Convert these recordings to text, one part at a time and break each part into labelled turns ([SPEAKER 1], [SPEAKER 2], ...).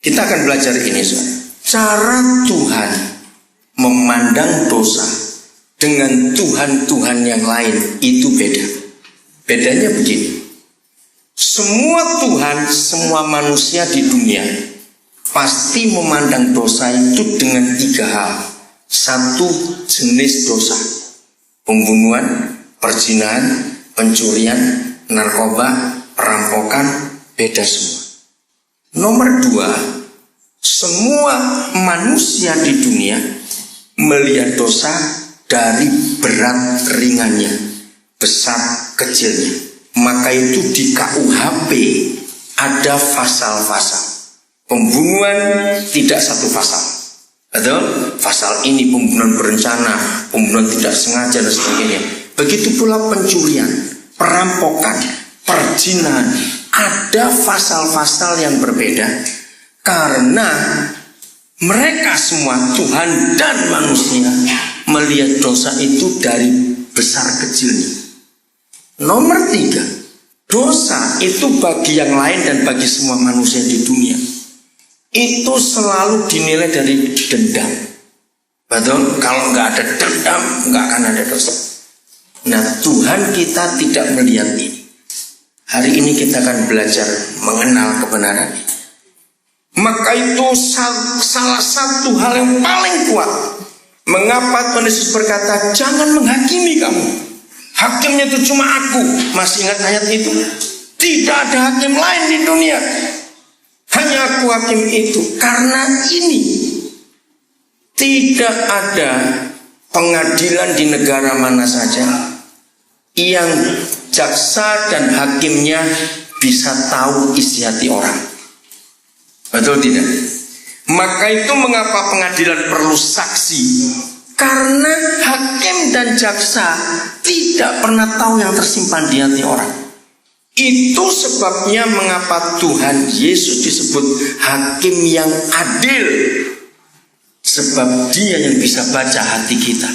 [SPEAKER 1] Kita akan belajar ini, saudara. Cara Tuhan memandang dosa dengan Tuhan-Tuhan yang lain itu beda. Bedanya begini. Semua Tuhan, semua manusia di dunia pasti memandang dosa itu dengan 3 hal. 1, jenis dosa. Pembunuhan, perzinahan, pencurian, narkoba, perampokan, beda semua. Nomor 2, semua manusia di dunia melihat dosa dari berat ringannya, besar kecilnya. Maka itu di KUHP ada pasal-pasal. Pembunuhan tidak satu pasal. Betul? Pasal ini pembunuhan berencana, pembunuhan tidak sengaja dan sebagainya. Begitu pula pencurian, perampokan, perzinahan. Ada pasal-pasal yang berbeda karena mereka semua, Tuhan dan manusia, melihat dosa itu dari besar kecilnya. Nomor 3, dosa itu bagi yang lain dan bagi semua manusia di dunia itu selalu dinilai dari dendam. Betul? Kalau nggak ada dendam, nggak akan ada dosa. Nah, Tuhan kita tidak melihat ini. Hari ini kita akan belajar mengenal kebenaran. Maka itu salah satu hal yang paling kuat. Mengapa Tuhan Yesus berkata, jangan menghakimi kamu. Hakimnya itu cuma aku. Masih ingat ayat itu? Tidak ada hakim lain di dunia. Hanya aku hakim itu. Karena ini tidak ada pengadilan di negara mana saja yang jaksa dan hakimnya bisa tahu isi hati orang. Betul tidak? Maka itu mengapa pengadilan perlu saksi? Karena hakim dan jaksa tidak pernah tahu yang tersimpan di hati orang. Itu sebabnya mengapa Tuhan Yesus disebut hakim yang adil. Sebab Dia yang bisa baca hati kita.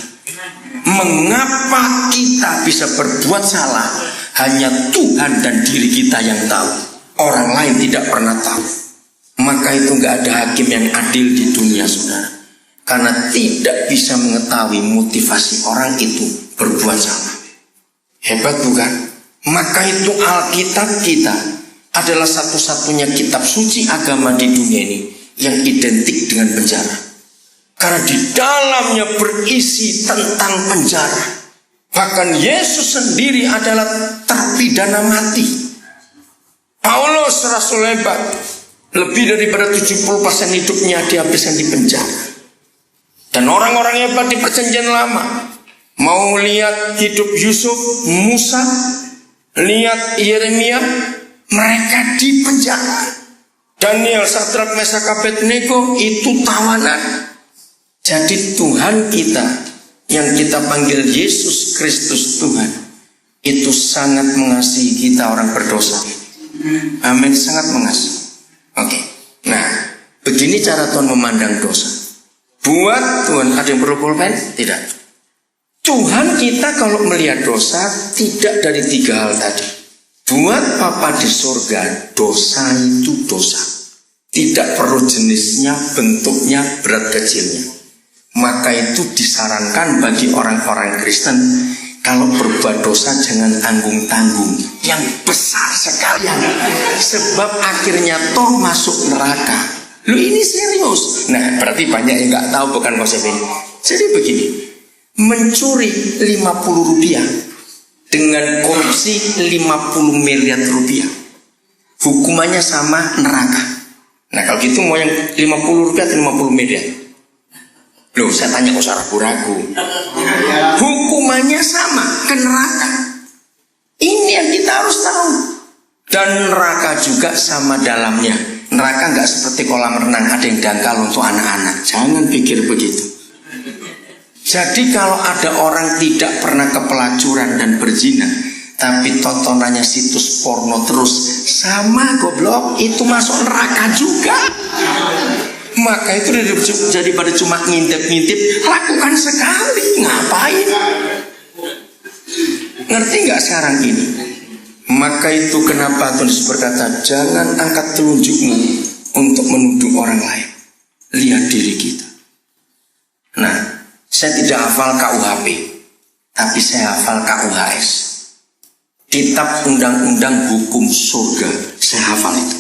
[SPEAKER 1] Mengapa kita bisa berbuat salah? Hanya Tuhan dan diri kita yang tahu. Orang lain tidak pernah tahu. Maka itu gak ada hakim yang adil di dunia, saudara. Karena tidak bisa mengetahui motivasi orang itu berbuat salah. Hebat bukan? Maka itu Alkitab kita adalah satu-satunya kitab suci agama di dunia ini yang identik dengan penjara. Karena di dalamnya berisi tentang penjara. Bahkan Yesus sendiri adalah terpidana mati. Paulus rasul hebat, lebih daripada 70% hidupnya dihabiskan di penjara. Dan orang-orang hebat di perjanjian lama, mau lihat hidup Yusuf, Musa, lihat Yeremia, mereka di penjara. Daniel, Sadrak, Mesak, Abednego itu tawanan. Jadi Tuhan kita yang kita panggil Yesus Kristus Tuhan itu sangat mengasihi kita orang berdosa. Amin, sangat mengasihi. Oke. Nah, begini cara Tuhan memandang dosa. Buat Tuhan, ada yang perlu pulpen? Tidak. Tuhan kita kalau melihat dosa tidak dari 3 hal tadi. Buat Bapa di surga, dosa itu dosa. Tidak perlu jenisnya, bentuknya, berat kecilnya. Maka itu disarankan bagi orang-orang Kristen, kalau berbuat dosa jangan tanggung-tanggung, yang besar sekalian. Sebab akhirnya toh masuk neraka. Lu ini serius. Nah, berarti banyak yang gak tahu bukan konsep ini. Jadi begini, mencuri 50 rupiah dengan korupsi 50 miliar rupiah, hukumannya sama, neraka. Nah, kalau gitu mau yang 50 rupiah atau 50 miliar? Loh, saya tanya kok ragu-ragu. Hukumannya sama, ke neraka. Ini yang kita harus tahu. Dan neraka juga sama dalamnya. Neraka nggak seperti kolam renang, ada yang dangkal untuk anak-anak. Jangan pikir begitu. Jadi kalau ada orang tidak pernah kepelacuran dan berzina, tapi tontonannya situs porno terus, sama goblok, itu masuk neraka juga. Maka itu daripada cuma ngintip-ngintip, lakukan sekali. Ngapain? Ngerti nggak sekarang ini? Maka itu kenapa Tuhan Yesus berkata, jangan angkat telunjukmu untuk menuduh orang lain. Lihat diri kita. Nah, saya tidak hafal KUHP, tapi saya hafal KUHS. Kitab Undang-Undang Hukum Surga, saya hafal itu.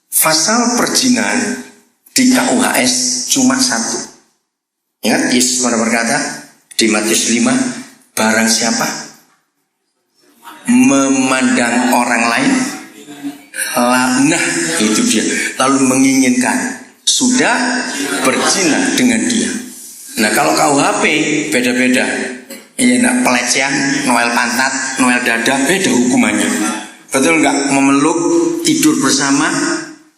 [SPEAKER 1] Pasal perzinahan di KUHS cuma 1. Ingat Yesus berkata di Matius 5, barang siapa memandang orang lain, nah itu dia, lalu menginginkan, sudah berzina dengan dia. Nah kalau KUHP beda-beda. Iya enggak, pelecehan, noel pantat, noel dada, beda hukumannya. Betul enggak? Memeluk, tidur bersama,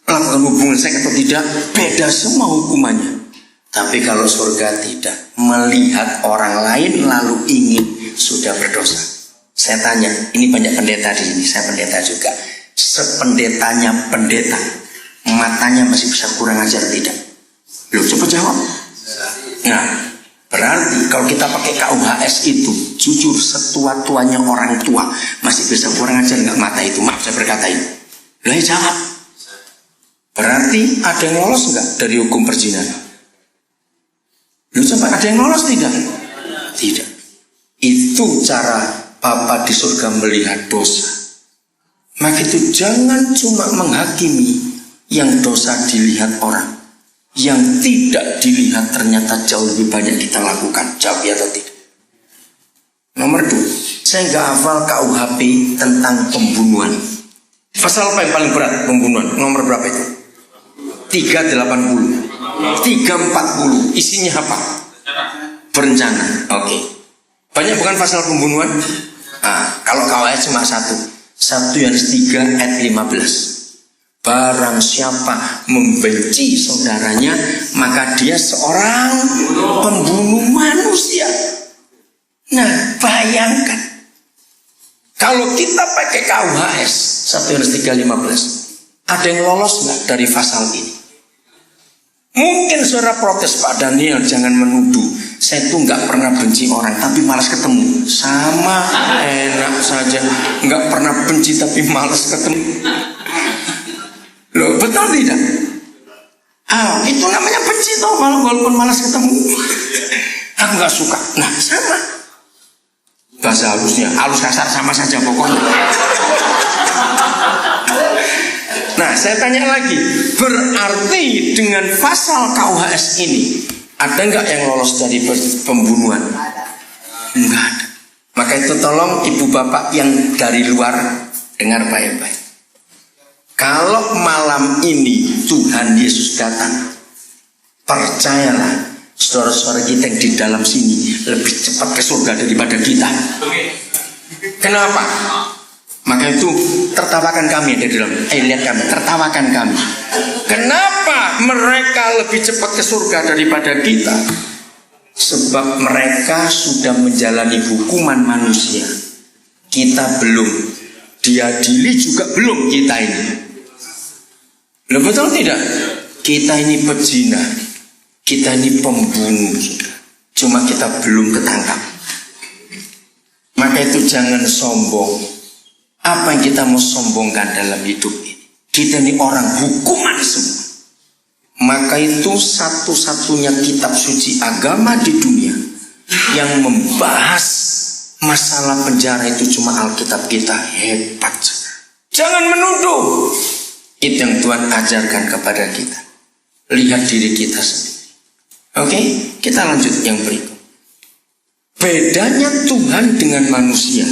[SPEAKER 1] melakukan hubungan seks atau tidak, beda semua hukumannya. Tapi kalau surga tidak, melihat orang lain lalu ingin, sudah berdosa. Saya tanya, ini banyak pendeta di sini, saya pendeta juga. Sependetanya pendeta, matanya masih bisa kurang ajar tidak? Loh, coba jawab. Nah, berarti kalau kita pakai KUHS itu, jujur setua-tuanya orang tua masih bisa kurang ajar nggak mata itu? Maaf saya berkata ini. Lah jawab. Berarti ada yang lolos nggak dari hukum perzinahan? Lu coba, ada yang lolos tidak? Tidak. Itu cara Bapa di surga melihat dosa. Maka itu jangan cuma menghakimi yang dosa dilihat orang. Yang tidak dilihat ternyata jauh lebih banyak kita lakukan. Jawab ya atau tidak? Nomor 2, saya nggak hafal KUHP tentang pembunuhan. Pasal apa yang paling berat pembunuhan? Nomor berapa itu? 380, 340. Isinya apa? Berencana. Oke. Banyak bukan pasal pembunuhan? Nah, kalau KUHP cuma 1 Yohanes 3 ayat 15. Barang siapa membenci saudaranya, maka dia seorang pembunuh manusia. Nah, bayangkan kalau kita pakai KUHS 1 Yohanes 3:15, ada yang lolos nggak dari pasal ini? Mungkin saudara protes, Pak Daniel, jangan menuduh. Saya tuh nggak pernah benci orang, tapi malas ketemu. Sama, enak saja. Nggak pernah benci tapi malas ketemu. Loh, betul tidak? Itu namanya benci toh, walaupun malas ketemu. Aku nggak suka. Nah, sama. Bahasa halusnya, halus kasar sama saja pokoknya. Nah, saya tanya lagi, berarti dengan pasal KUHS ini ada nggak yang lolos dari pembunuhan? Enggak ada. Maka itu tolong ibu bapak yang dari luar dengar baik-baik. Kalau malam ini Tuhan Yesus datang, percayalah saudara-saudara kita yang di dalam sini lebih cepat ke surga daripada kita. Kenapa? Maka itu tertawakan kami di dalam. Lihat kami, tertawakan kami. Kenapa mereka lebih cepat ke surga daripada kita? Sebab mereka sudah menjalani hukuman manusia. Kita belum. Diadili juga belum kita ini. Loh, betul tidak? Kita ini pezina, kita ini pembunuh. Cuma kita belum ketangkap. Maka itu jangan sombong. Apa yang kita mau sombongkan dalam hidup ini? Kita ini orang hukuman semua. Maka itu satu-satunya kitab suci agama di dunia yang membahas masalah penjara itu cuma Alkitab kita. Hebat. Jangan menuduh. Itu yang Tuhan ajarkan kepada kita. Lihat diri kita sendiri. Oke, kita lanjut yang berikut. Bedanya Tuhan dengan manusia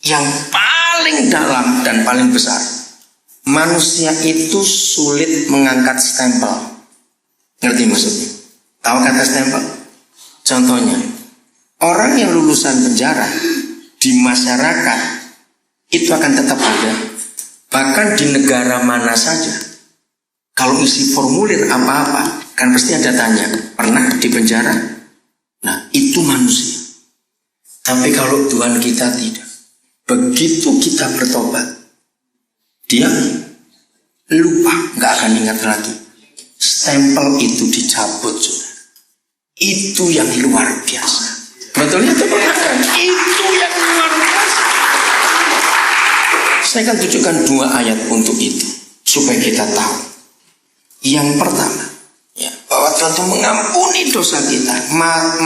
[SPEAKER 1] yang paling dalam dan paling besar. Manusia itu sulit mengangkat stempel. Ngerti maksudnya? Tahu kata stempel? Contohnya, orang yang lulusan penjara di masyarakat itu akan tetap ada. Bahkan di negara mana saja, kalau isi formulir apa-apa, kan pasti ada tanya, pernah di penjara? Nah, itu manusia. Tapi kalau Tuhan kita tidak. Begitu kita bertobat, dia lupa, gak akan ingat lagi. Stempel itu dicabut, sudah. Itu yang luar biasa. Betulnya itu bukan. Itu yang luar biasa. Saya akan tunjukkan 2 ayat untuk itu, supaya kita tahu. Yang pertama, ya, bahwa Tuhan itu mengampuni dosa kita.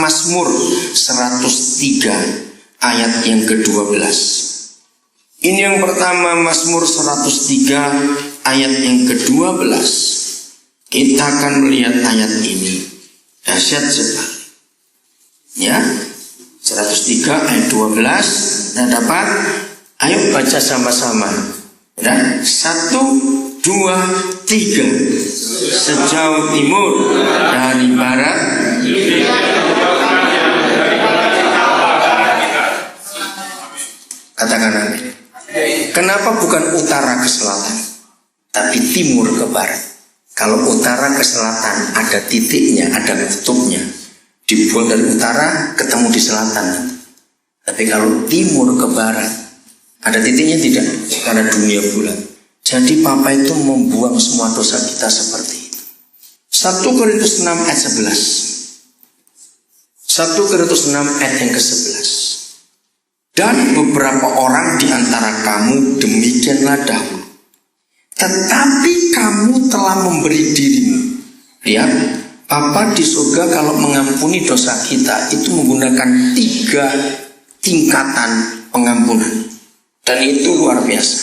[SPEAKER 1] Mazmur 103 ayat yang ke-12. Ini yang pertama, Mazmur 103 ayat yang ke-12. Kita akan melihat ayat ini. Dahsyat sekali. Ya, 103 ayat 12. Nah, dapat? Ayo baca sama-sama. Ya, 1, 2, 3. Sejauh timur dari barat, katakan amin. Kenapa bukan utara ke selatan, tapi timur ke barat? Kalau utara ke selatan ada titiknya, ada kutubnya. Dibuang dari utara ketemu di selatan. Tapi kalau timur ke barat ada titiknya tidak? Karena dunia bulat. Jadi Papa itu membuang semua dosa kita seperti itu. 1 Korintus 6 ayat 11. 1 Korintus 6 ayat yang ke-11. Dan beberapa orang di antara kamu demikianlah dahulu. Tetapi kamu telah memberi dirimu. Lihat, Papa di surga kalau mengampuni dosa kita itu menggunakan 3 tingkatan pengampunan. Dan itu luar biasa.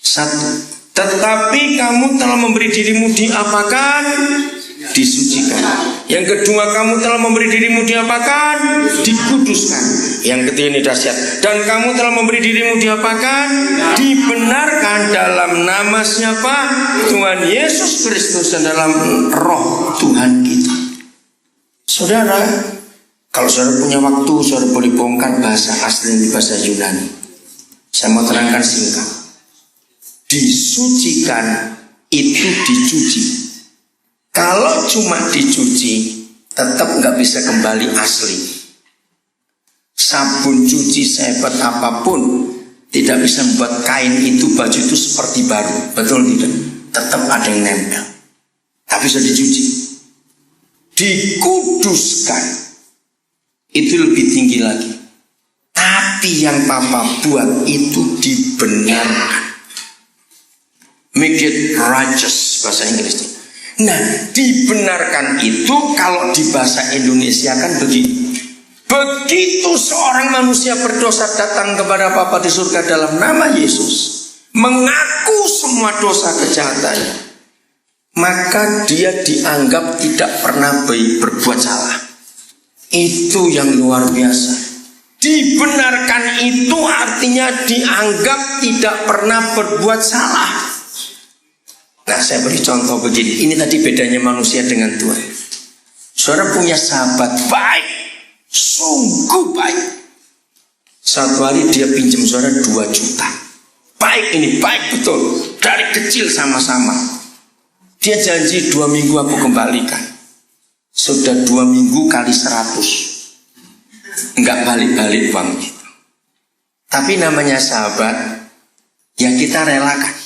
[SPEAKER 1] 1. Tetapi kamu telah memberi dirimu diapakan? Disucikan. Yang kedua, kamu telah memberi dirimu diapakan? Dikuduskan. Yang ketiga ini dahsyat. Dan kamu telah memberi dirimu diapakan? Dibenarkan dalam nama siapa? Tuhan Yesus Kristus dan dalam roh Tuhan kita. Saudara, kalau saudara punya waktu, saudara boleh bongkar bahasa asli di bahasa Yunani. Saya mau terangkan singkat. Disucikan itu dicuci. Kalau cuma dicuci, tetap nggak bisa kembali asli. Sabun cuci sehebat apapun tidak bisa membuat kain itu, baju itu seperti baru. Betul tidak? Tetap ada yang nempel. Tapi sudah dicuci. Dikuduskan itu lebih tinggi lagi. Tapi yang Papa buat itu dibenarkan. Make it righteous, bahasa Inggrisnya. Nah, dibenarkan itu kalau di bahasa Indonesia kan begini. Begitu seorang manusia berdosa datang kepada Bapa di surga dalam nama Yesus, mengaku semua dosa kejahatannya, maka dia dianggap tidak pernah berbuat salah. Itu yang luar biasa. Dibenarkan itu artinya dianggap tidak pernah berbuat salah. Nah, saya beri contoh begini. Ini tadi bedanya manusia dengan Tuhan. Saudara punya sahabat baik, sungguh baik. Satu hari dia pinjam saudara 2 juta. Baik ini, baik betul. Dari kecil sama-sama. Dia janji 2 minggu aku kembalikan. Sudah 2 minggu kali 100. Enggak balik-balik uang itu. Tapi namanya sahabat, ya kita relakan.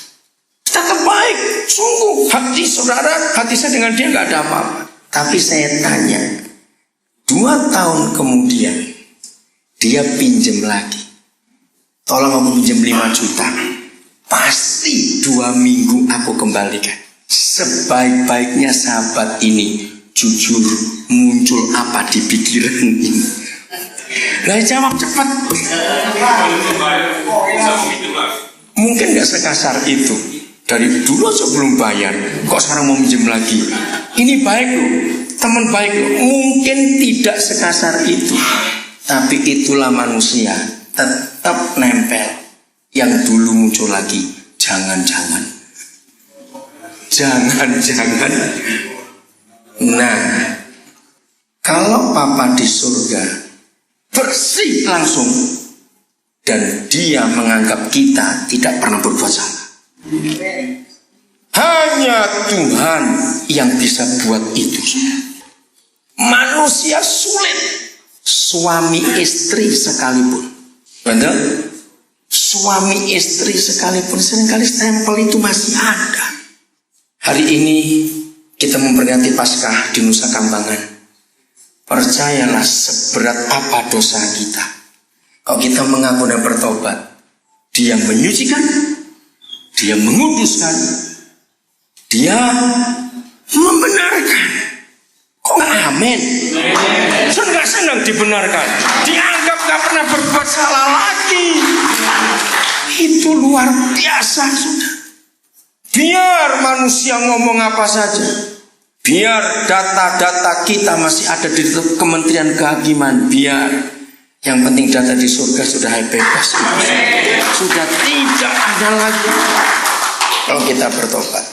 [SPEAKER 1] Tetap baik, sungguh. Hati saudara, hati saya dengan dia nggak ada apa-apa. Tapi saya tanya, 2 tahun kemudian dia pinjam lagi. Tolong aku pinjam 5 juta. Pasti 2 minggu aku kembalikan. Sebaik-baiknya sahabat ini, jujur, muncul apa di pikiran ini? Nah, jawab cepat. Mungkin nggak sekasar itu. Dari dulu sebelum bayar, kok sekarang mau minjem lagi? Ini baik loh, teman baik loh. Mungkin tidak sekasar itu, tapi itulah manusia, tetap nempel. Yang dulu muncul lagi, jangan-jangan. Nah, kalau Papa di surga bersih langsung, dan dia menganggap kita tidak pernah berbuat salah. Hanya Tuhan yang bisa buat itu. Manusia sulit. Suami istri sekalipun, benar? Suami istri sekalipun seringkali stempel itu masih ada. Hari ini kita memperingati Paskah di Nusa Kambangan. Percayalah, seberat apa dosa kita, kalau kita mengaku dan bertobat, Dia menyucikan, Dia menguduskan, Dia membenarkan. Kok nggak amin? Saya nggak senang dibenarkan. Dianggap nggak pernah berbuat salah lagi. Itu luar biasa, sudah. Biar manusia ngomong apa saja. Biar data-data kita masih ada di Kementerian Kehakiman. Biar. Yang penting data di surga sudah bebas. Sudah tidak ada lagi. Kalau kita bertobat.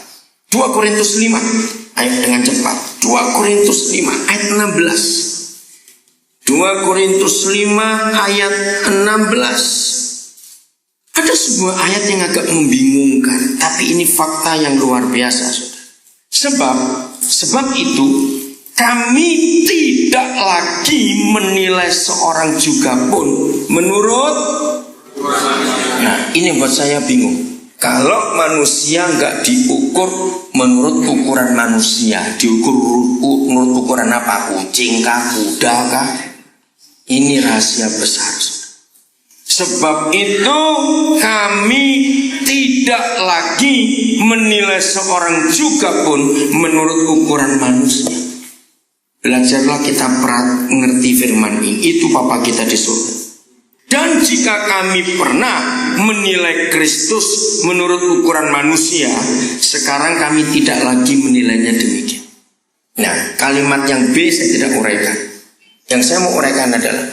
[SPEAKER 1] 2 Korintus 5 ayat dengan cepat. 2 Korintus 5 ayat 16. 2 Korintus 5 ayat 16. Ada sebuah ayat yang agak membingungkan, tapi ini fakta yang luar biasa, saudara. Sebab itu kami tidak lagi menilai seorang juga pun menurut. Nah, ini buat saya bingung. Kalau manusia nggak diukur menurut ukuran manusia, diukur menurut ukuran apa? Kucing kah, kuda kah? Ini rahasia besar. Sebab itu kami tidak lagi menilai seorang juga pun menurut ukuran manusia. Belajarlah kita mengerti firman ini. Itu Bapa kita di surga. Dan jika kami pernah menilai Kristus menurut ukuran manusia, sekarang kami tidak lagi menilainya demikian. Nah, kalimat yang B saya tidak uraikan. Yang saya mau uraikan adalah,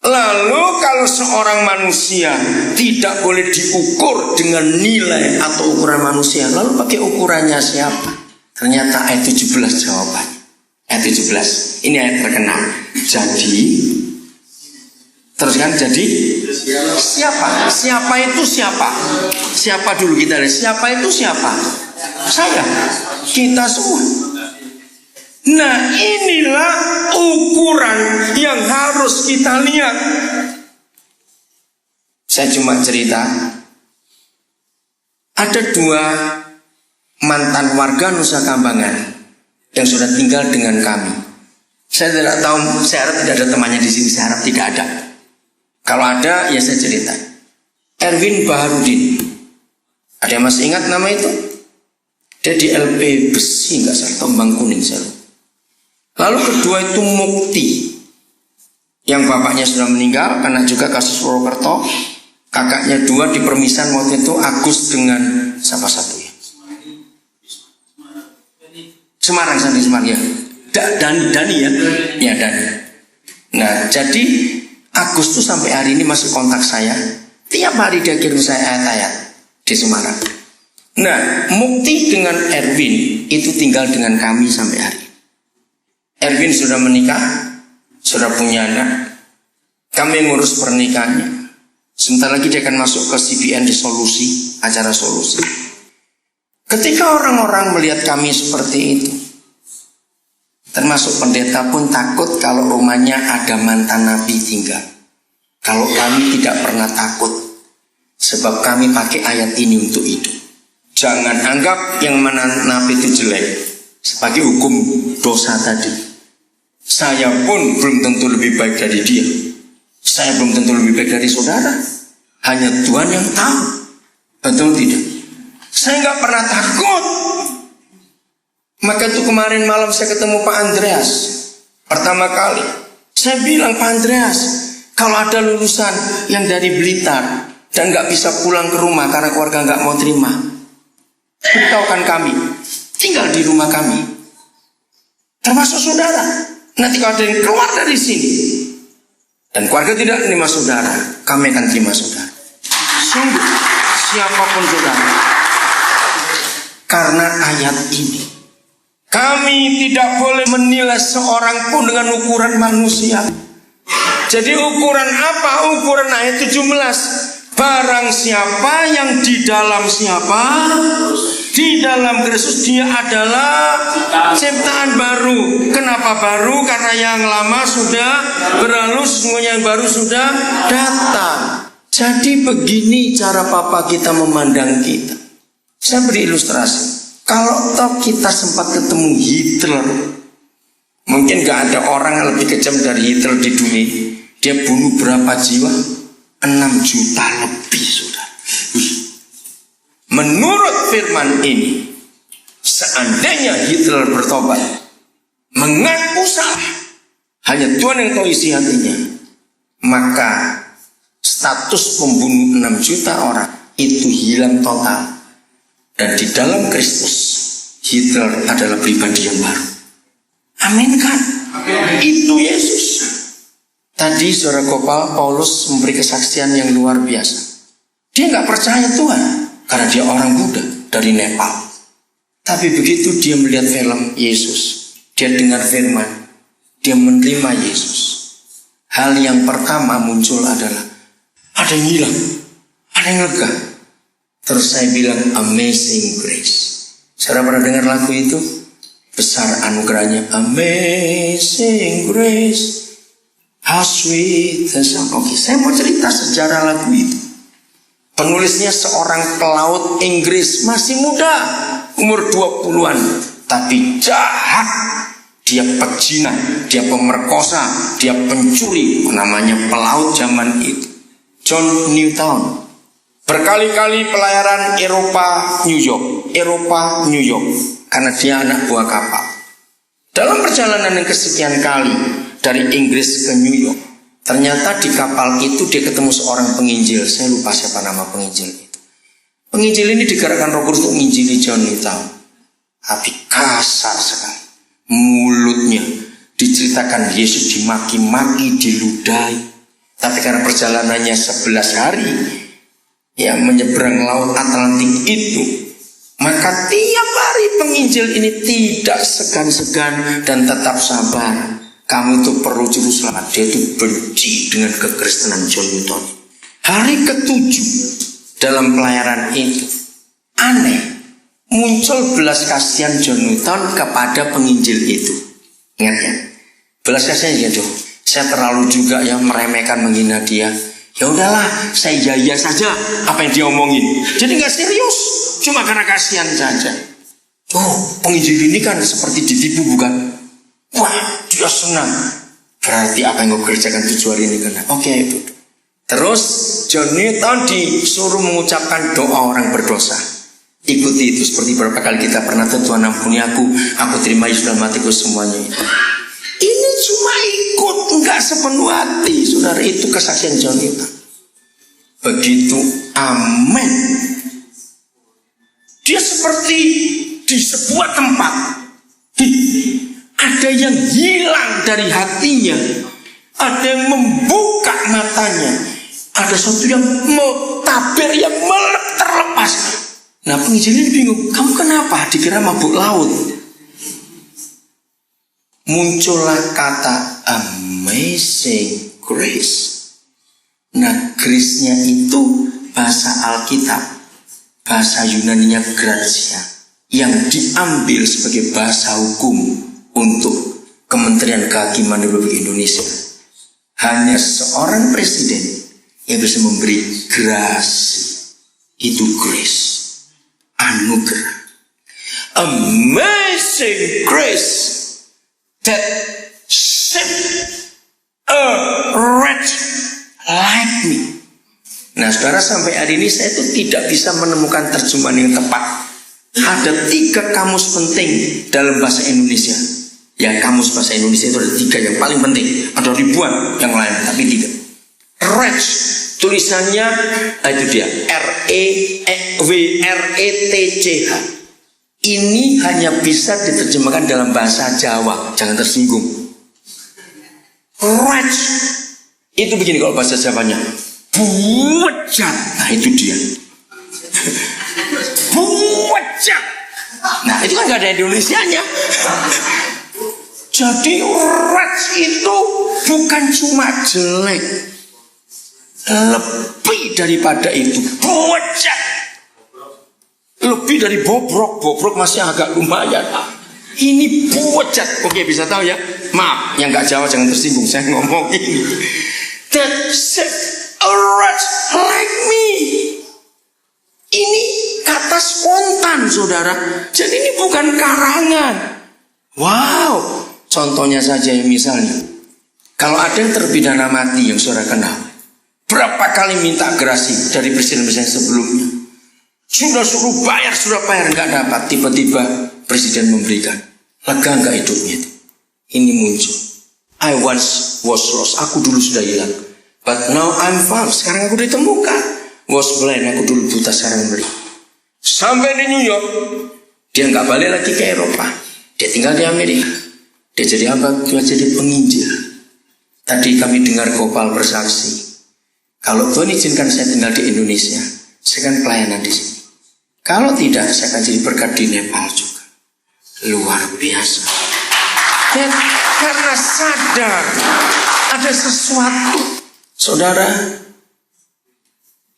[SPEAKER 1] lalu kalau seorang manusia tidak boleh diukur dengan nilai atau ukuran manusia, lalu pakai ukurannya siapa? Ternyata ayat 17 jawabannya. Ayat 17, ini ayat terkenal. Jadi, terus kan, jadi siapa? Siapa itu siapa? Siapa dulu kita lihat. Siapa itu siapa? Saya. Kita semua. Nah, inilah ukuran yang harus kita lihat. Saya cuma cerita. Ada 2 mantan warga Nusa Kambangan yang sudah tinggal dengan kami. Saya tidak tahu, saya harap tidak ada temannya di sini. Saya harap tidak ada. Kalau ada, ya saya cerita. Erwin Baharudin. Ada yang masih ingat nama itu? Dia di LP Besi, nggak salah, Tombang Kuning saya. Lalu kedua itu Mukti, yang bapaknya sudah meninggal karena juga kasus Purwokerto. Kakaknya 2 di Permisan waktu itu, Agus dengan siapa satu ya? Semarang, Sandi Semarang ya. Dani ya? Ya, Dani. Nah, jadi Agus tuh sampai hari ini masih kontak saya. Tiap hari dia kirim saya ayat-ayat di Semarang. Nah, Mukti dengan Erwin itu tinggal dengan kami sampai hari ini. Erwin sudah menikah, sudah punya anak. Kami ngurus pernikahannya. Sebentar lagi dia akan masuk ke CBN di Solusi, acara Solusi. Ketika orang-orang melihat kami seperti itu, termasuk pendeta pun takut kalau rumahnya ada mantan nabi tinggal. Kalau kami tidak pernah takut, sebab kami pakai ayat ini untuk hidup. Jangan anggap yang mantan nabi itu jelek sebagai hukum dosa tadi. Saya pun belum tentu lebih baik dari dia. Saya belum tentu lebih baik dari saudara. Hanya Tuhan yang tahu. Betul tidak? Saya nggak pernah takut. Maka itu kemarin malam saya ketemu Pak Andreas. Pertama kali saya bilang, Pak Andreas, kalau ada lulusan yang dari Blitar dan nggak bisa pulang ke rumah karena keluarga nggak mau terima, beritahukan kami, tinggal di rumah kami. Termasuk saudara. Nanti kalau ada yang keluar dari sini dan keluarga tidak menerima saudara, kami akan terima saudara. Sungguh, siapapun saudara. Karena ayat ini, kami tidak boleh menilai seorang pun dengan ukuran manusia. Jadi ukuran apa? Ukuran ayat 17. Barang siapa yang di dalam siapa? Di dalam Kristus, dia adalah ciptaan baru. Kenapa baru? Karena yang lama sudah berlalu, semuanya yang baru sudah datang. Jadi begini cara Papa kita memandang kita. Saya beri ilustrasi. Kalau toh kita sempat ketemu Hitler, mungkin gak ada orang yang lebih kejam dari Hitler di dunia. Dia bunuh berapa jiwa? 6 juta lebih, saudara. Menurut firman ini, seandainya Hitler bertobat, mengaku salah, hanya Tuhan yang tahu isi hatinya, maka status pembunuh 6 juta orang itu hilang total. Dan di dalam Kristus, Hitler adalah pribadi yang baru. Amin kan? Itu Yesus. Tadi saudara Gopal, Paulus memberi kesaksian yang luar biasa. Dia nggak percaya Tuhan karena dia orang Buddha dari Nepal. Tapi begitu dia melihat film Yesus, dia dengar firman, dia menerima Yesus. Hal yang pertama muncul adalah ada yang hilang, ada yang lega. Terus saya bilang Amazing Grace. Saudara pernah dengar lagu itu? Besar anugerahnya, Amazing Grace, how sweet the sound. Oke, saya mau cerita sejarah lagu itu. Penulisnya seorang pelaut Inggris, masih muda, umur 20-an, tapi jahat. Dia pezina, dia pemerkosa, dia pencuri. Namanya pelaut zaman itu, John Newton. Berkali-kali pelayaran Eropa, New York, Eropa, New York, karena dia anak buah kapal. Dalam perjalanan yang kesekian kali dari Inggris ke New York, ternyata di kapal itu dia ketemu seorang penginjil. Saya lupa siapa nama penginjil itu. Penginjil ini digerakkan Roh Kudus untuk menginjili John Newton. Tapi kasar sekali. Mulutnya diceritakan Yesus dimaki-maki, diludahi. Tapi karena perjalanannya 11 hari, ya menyeberang laut Atlantik itu, maka tiap hari penginjil ini tidak segan-segan dan tetap sabar. Kamu itu perlu juru selamat. Dia itu benci dengan kekristenan John Newton. Hari ke-7 dalam pelayaran itu, aneh, muncul belas kasihan John Newton kepada penginjil itu. Ingat ya, belas kasihan gitu. Saya terlalu juga yang meremehkan, menghina dia. Ya udahlah, saya iya saja apa yang dia omongin. Jadi nggak serius, cuma karena kasihan saja. Oh, penginjil ini kan seperti ditipu, bukan? Wah, dia senang. Berarti apa yang gue kerjakan 7 hari ini kena. Oke, itu. Terus John Newton disuruh mengucapkan doa orang berdosa. Ikuti itu, seperti berapa kali kita pernah, Tuhan ampuni aku terima Yesus dalam hatiku semuanya. Ini cuma ikut, enggak sepenuh hati, saudara. Itu kesaksian John Newton. Begitu amin, dia seperti di sebuah tempat, ada yang hilang dari hatinya, ada yang membuka matanya, ada sesuatu yang tabir yang terlepas. Nah, penginjil ini bingung, kamu kenapa? Dikira mabuk laut. Muncullah kata Amazing Grace. Nah, grace-nya itu bahasa Alkitab, bahasa Yunaninya gratia, yang diambil sebagai bahasa hukum untuk Kementerian Kehakiman Republik Indonesia. Hanya seorang presiden yang bisa memberi grasi. Itu grace, anugerah. Amazing grace that saved a wretch like me. Nah, saudara, sampai hari ini saya itu tidak bisa menemukan terjemahan yang tepat. Ada 3 kamus penting dalam bahasa Indonesia. Ya, kamus bahasa Indonesia itu ada 3 yang paling penting. Ada ribuan yang lain, tapi 3. Wretch, tulisannya itu dia, REWRETCH. Ini hanya bisa diterjemahkan dalam bahasa Jawa. Jangan tersinggung. Wretch itu begini kalau bahasa Jawanya, buwejat. Nah, itu dia. Buwejat. Nah, itu kan gak ada Indonesianya. Jadi wretch itu bukan cuma jelek, lebih daripada itu, buwejat. Lebih dari bobrok. Bobrok masih agak lumayan. Ini buwejat. Oke, bisa tahu ya. Maaf, yang gak Jawa jangan tersinggung. Saya ngomong ini. That saved a wretch like me. Ini kata spontan, saudara. Jadi ini bukan karangan. Wow. Contohnya saja ya, misalnya, kalau ada yang terpidana mati yang saudara kenal, berapa kali minta gerasi dari presiden-presiden sebelumnya, sudah suruh bayar, nggak dapat. Tiba-tiba presiden memberikan. Lega enggak hidupnya itu? Ini muncul. I once was lost. Aku dulu sudah hilang. But now I'm found. Sekarang aku ditemukan. Was blind. Aku dulu buta, sekarang beli. Sampai di New York. Dia nggak balik lagi ke Eropa. Dia tinggal di Amerika. Dia jadi apa? Dia jadi penginjil. Tadi kami dengar Gopal bersaksi. Kalau Tuhan izinkan saya tinggal di Indonesia, saya akan pelayanan di sini. Kalau tidak, saya akan jadi berkat di Nepal juga. Luar biasa. Dan karena sadar ada sesuatu. Saudara,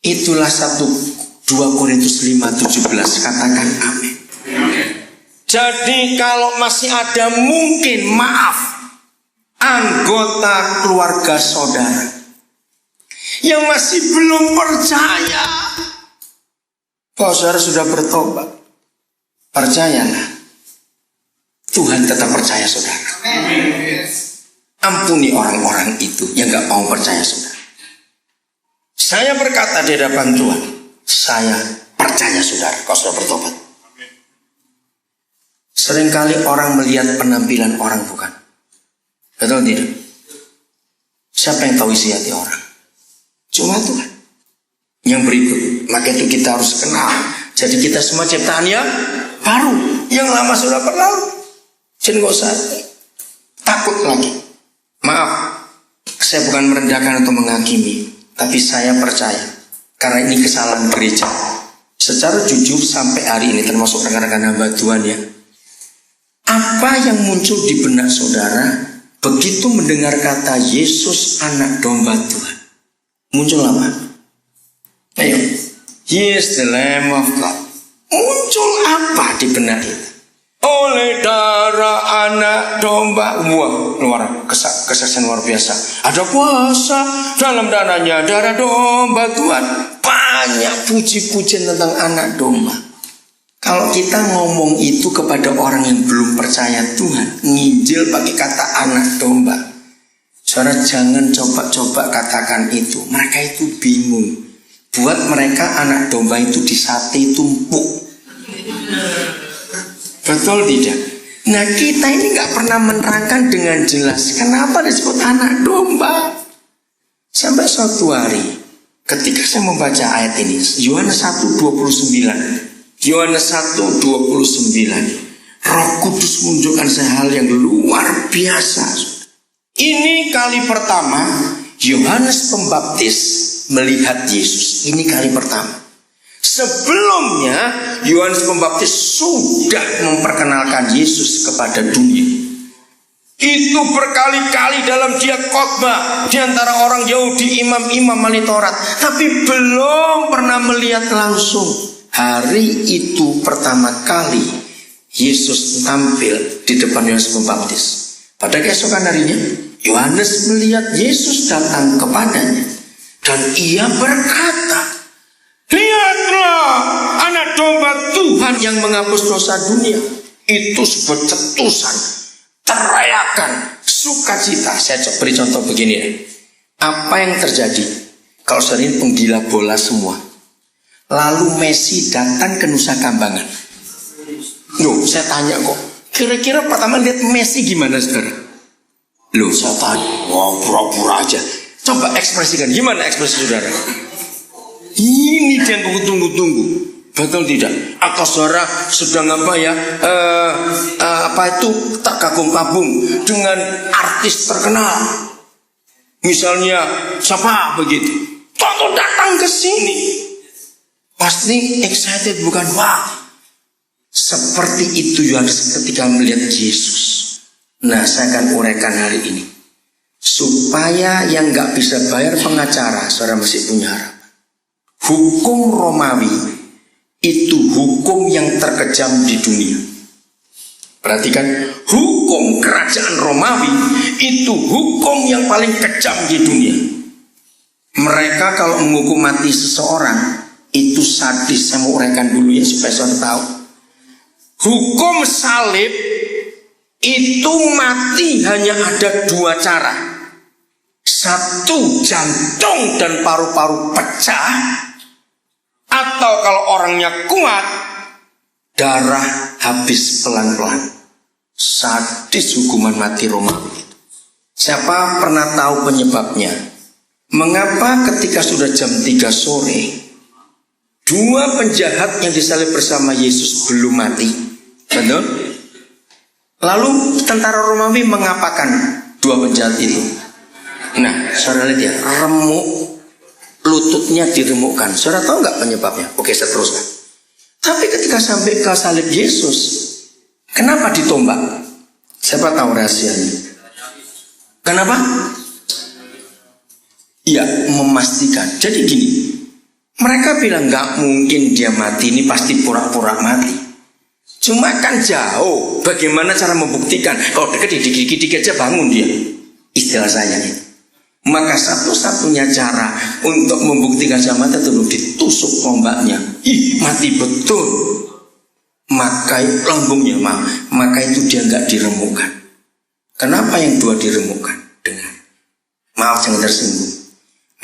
[SPEAKER 1] itulah 2 Korintus 5:17. Katakan amin. Jadi kalau masih ada mungkin, maaf, anggota keluarga saudara yang masih belum percaya bahwa saudara sudah bertobat, percayalah, Tuhan tetap percaya saudara. Ampuni orang-orang itu yang gak mau percaya saudara. Saya berkata di hadapan Tuhan, saya percaya saudara kalau sudah bertobat. Seringkali orang melihat penampilan orang, bukan? Betul tidak? Siapa yang tahu isi hati orang? Cuma Tuhan. Yang berikut, maka itu kita harus kenal. Jadi kita semua ciptaan yang baru. Yang lama sudah berlalu. Jadi gak usah takut lagi. Maaf, saya bukan merendahkan atau menghakimi, tapi saya percaya. Karena ini kesalahan gereja. Secara jujur sampai hari ini, termasuk rekan-rekan hamba Tuhan ya, apa yang muncul di benak saudara begitu mendengar kata Yesus anak domba Tuhan? Muncul apa? Ayo, He is the Lamb of God. Muncul apa di benak kita? Oleh darah anak domba. Wah, kesaksian luar biasa. Ada kuasa dalam darahnya, darah domba Tuhan. Banyak puji-pujian tentang anak domba. Kalau kita ngomong itu kepada orang yang belum percaya Tuhan, nginjil pakai kata anak domba, saudara jangan coba-coba katakan itu. Mereka itu bingung. Buat mereka anak domba itu disate tumpuk. Betul tidak? Nah kita ini gak pernah menerangkan dengan jelas kenapa disebut anak domba. Sampai suatu hari ketika saya membaca ayat ini, Yohanes 1:29, Yohanes 1:29, Roh Kudus menunjukkan saya hal yang luar biasa. Ini kali pertama Yohanes Pembaptis melihat Yesus. Ini kali pertama. Sebelumnya Yohanes Pembaptis sudah memperkenalkan Yesus kepada dunia. Itu berkali-kali dalam dia khotbah di antara orang Yahudi, imam-imam ahli Taurat, tapi belum pernah melihat langsung. Hari itu pertama kali Yesus tampil di depan Yohanes Pembaptis. Pada keesokan harinya Yohanes melihat Yesus datang kepadanya dan ia berkata, lihatlah anak domba Tuhan yang menghapus dosa dunia. Itu sebuah cetusan, teriakan, sukacita. Saya beri contoh begini ya. Apa yang terjadi kalau sering penggila bola semua lalu Messi datang ke Nusa Kambangan? Loh, saya tanya kok, kira-kira pertama lihat Messi gimana saudara? Loh, saya tanya, wah pura-pura aja. Coba ekspresikan, gimana ekspresi saudara? Ini dia yang tunggu-tunggu. Betul tidak? Atau saudara sedang apa ya? Terkagum-kagum dengan artis terkenal. Misalnya siapa begitu? Tonton datang ke sini. Pasti excited, bukan? Wah, seperti itu Yohanes ketika melihat Yesus. Nah, saya akan uraikan hari ini supaya yang gak bisa bayar pengacara, saudara masih punya harapan. Hukum Romawi itu hukum yang terkejam di dunia. Perhatikan, hukum kerajaan Romawi itu hukum yang paling kejam di dunia. Mereka kalau menghukum mati seseorang itu sadis. Saya mau uraikan dulu ya supaya saudara tahu. Hukum salib itu mati hanya ada 2 cara. Satu, jantung dan paru-paru pecah. Atau kalau orangnya kuat, darah habis pelan-pelan. Sadis hukuman mati Romawi itu. Siapa pernah tahu penyebabnya? Mengapa ketika sudah jam 3 sore, dua penjahat yang disalib bersama Yesus belum mati? Betul? Lalu tentara Romawi mengapakan dua penjahat itu? Nah, saudara lihat ya, remuk, lututnya diremukkan. Saudara tahu nggak penyebabnya? Oke, saya teruskan. Tapi ketika sampai ke salib Yesus, kenapa ditombak? Siapa tahu rahasianya? Kenapa? Ya, memastikan. Jadi gini, mereka bilang nggak mungkin dia mati, ini pasti pura-pura mati. Cuma kan jauh. Bagaimana cara membuktikan? Kalau dikit-dikit aja bangun dia. Istilah saya itu. Maka satu-satunya cara untuk membuktikan dia mati itu ditusuk tombaknya. Ih, mati betul. Maka lambungnya maka itu dia nggak diremukkan. Kenapa yang dua diremukkan? Dengan maaf jangan tersinggung.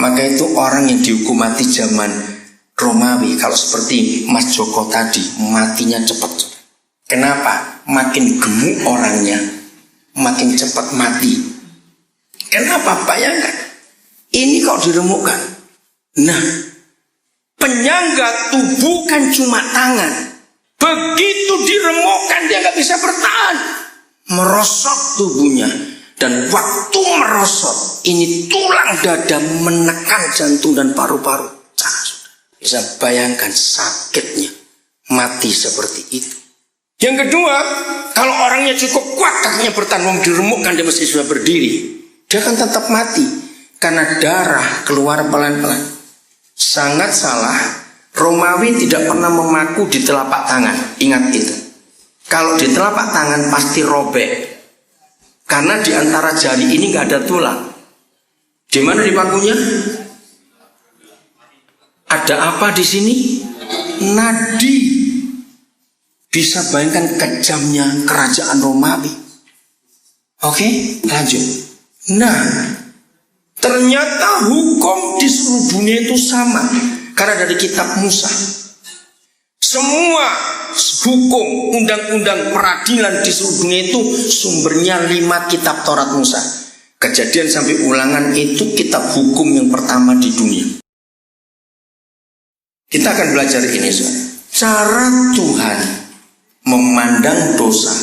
[SPEAKER 1] Maka itu orang yang dihukum mati zaman Romawi, kalau seperti Mas Joko tadi, matinya cepat. Kenapa? Makin gemuk orangnya, makin cepat mati. Kenapa? Bayangkan, ini kok diremukkan. Nah, penyangga tubuh kan cuma tangan. Begitu diremukkan dia nggak bisa bertahan, merosot tubuhnya. Dan waktu merosot, ini tulang dada menekan jantung dan paru-paru. Bisa bayangkan sakitnya mati seperti itu. Yang kedua, kalau orangnya cukup kuat, kakinya bertahan, diremukkan, dia mesti sudah berdiri. Dia akan tetap mati karena darah keluar pelan-pelan. Sangat salah. Romawi tidak pernah memaku di telapak tangan. Ingat itu. Kalau di telapak tangan pasti robek. Karena di antara jari ini nggak ada tulang. Di mana dipakunya? Ada apa di sini? Nadi. Bisa bayangkan kejamnya kerajaan Romawi. Oke, lanjut. Nah, ternyata hukum di seluruh dunia itu sama. Karena dari kitab Musa, semua hukum, undang-undang peradilan di seluruh dunia itu sumbernya 5 kitab Taurat Musa. Kejadian sampai Ulangan itu kitab hukum yang pertama di dunia. Kita akan belajar ini, saudara. Cara Tuhan memandang dosa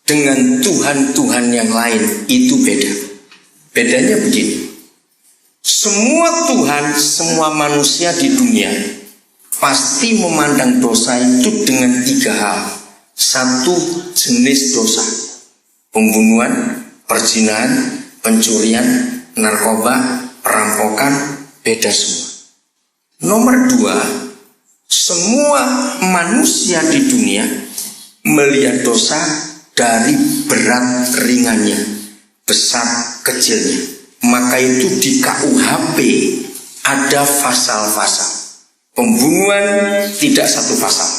[SPEAKER 1] dengan Tuhan-Tuhan yang lain itu beda. Bedanya begini. Semua Tuhan, semua manusia di dunia pasti memandang dosa itu dengan 3 hal. 1, jenis dosa. Pembunuhan, perzinahan, pencurian, narkoba, perampokan, beda semua. Nomor 2, semua manusia di dunia melihat dosa dari berat ringannya, besar kecilnya. Maka itu di KUHP ada pasal-pasal. Pembunuhan tidak satu pasal.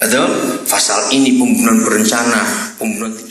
[SPEAKER 1] Betul? Pasal ini pembunuhan berencana, pembunuhan